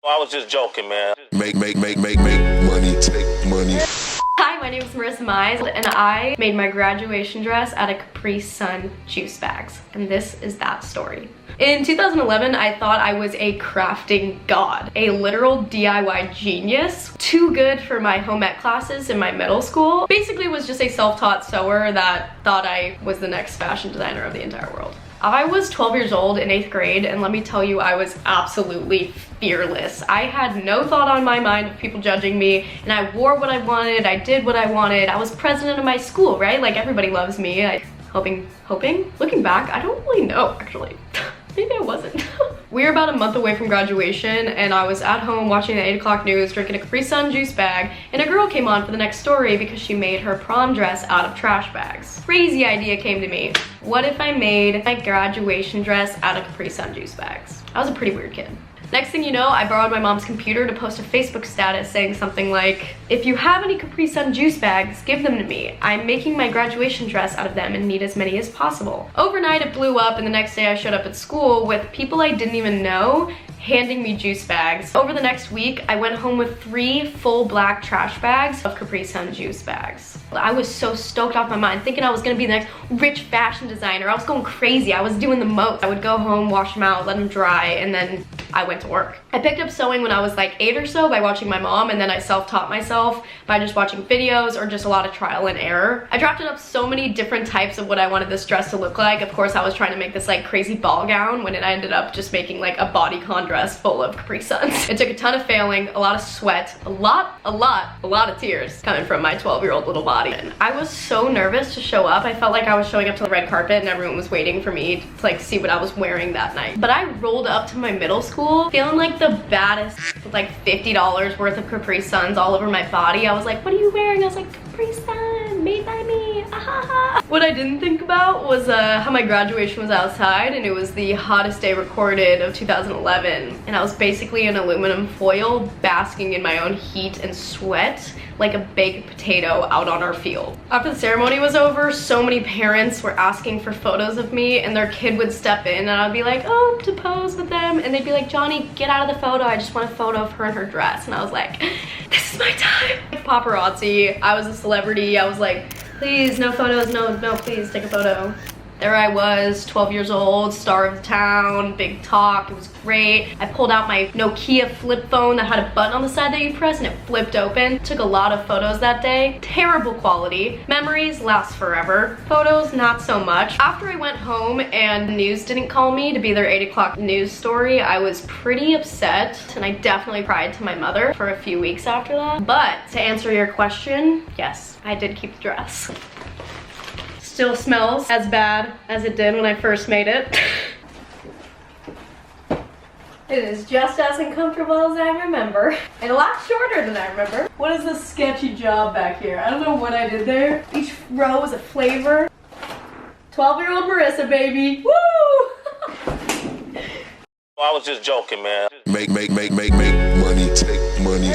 I was just joking, man. Make money, take money. Hi, my name is Marissa Meizz, and I made my graduation dress out of CapriSun Juice Bags, and this is that story. In 2011, I thought I was a crafting god, a literal DIY genius, too good for my home ec classes in my middle school. Basically was just a self-taught sewer that thought I was the next fashion designer of the entire world. I was 12 years old in 8th grade, and let me tell you, I was absolutely fearless. I had no thought on my mind of people judging me, and I wore what I wanted, I did what I wanted. I was president of my school, right? Like, everybody loves me. Hoping? Looking back, I don't really know, actually. Maybe I wasn't. We were about a month away from graduation, and I was at home watching the 8 o'clock news, drinking a CapriSun juice bag, and a girl came on for the next story because she made her prom dress out of trash bags. Crazy idea came to me. What if I made my graduation dress out of CapriSun juice bags? I was a pretty weird kid. Next thing you know, I borrowed my mom's computer to post a Facebook status saying something like, "If you have any CapriSun juice bags, give them to me. I'm making my graduation dress out of them and need as many as possible." Overnight it blew up, and the next day I showed up at school with people I didn't even know handing me juice bags. Over the next week, I went home with 3 full black trash bags of CapriSun juice bags. I was so stoked off my mind, thinking I was gonna be the next rich fashion designer. I was going crazy. I was doing the most. I would go home, wash them out, let them dry, and then I went to work. I picked up sewing when I was like 8 or so by watching my mom, and then I self-taught myself by just watching videos or just a lot of trial and error. I drafted up so many different types of what I wanted this dress to look like. Of course, I was trying to make this like crazy ball gown when it ended up just making like a bodycon dress full of CapriSuns. It took a ton of failing, a lot of sweat, a lot of tears coming from my 12-year-old little body. And I was so nervous to show up. I felt like I was showing up to the red carpet and everyone was waiting for me to like see what I was wearing that night. But I rolled up to my middle school feeling like the baddest with like $50 worth of CapriSuns all over my body. I was like, "What are you wearing?" I was like, "CapriSun, made by me, ahaha." What I didn't think about was how my graduation was outside, and it was the hottest day recorded of 2011. And I was basically in aluminum foil basking in my own heat and sweat like a baked potato out on our field. After the ceremony was over, so many parents were asking for photos of me, and their kid would step in and I'd be like, "Oh, to pose with them," and they'd be like, "Johnny, get out of the photo. I just want a photo of her in her dress." And I was like, this is my time. Paparazzi, I was a celebrity. I was like, "Please, no photos, no, please take a photo." There I was, 12 years old, star of the town, big talk, it was great. I pulled out my Nokia flip phone that had a button on the side that you press and it flipped open. Took a lot of photos that day. Terrible quality. Memories last forever. Photos, not so much. After I went home and the news didn't call me to be their 8 o'clock news story, I was pretty upset, and I definitely cried to my mother for a few weeks after that. But to answer your question, yes, I did keep the dress. Still smells as bad as it did when I first made it. It is just as uncomfortable as I remember, and a lot shorter than I remember. What is this sketchy job back here? I don't know what I did there. Each row is a flavor. 12-year-old Marissa, baby. Woo! I was just joking, man. Make money, take money.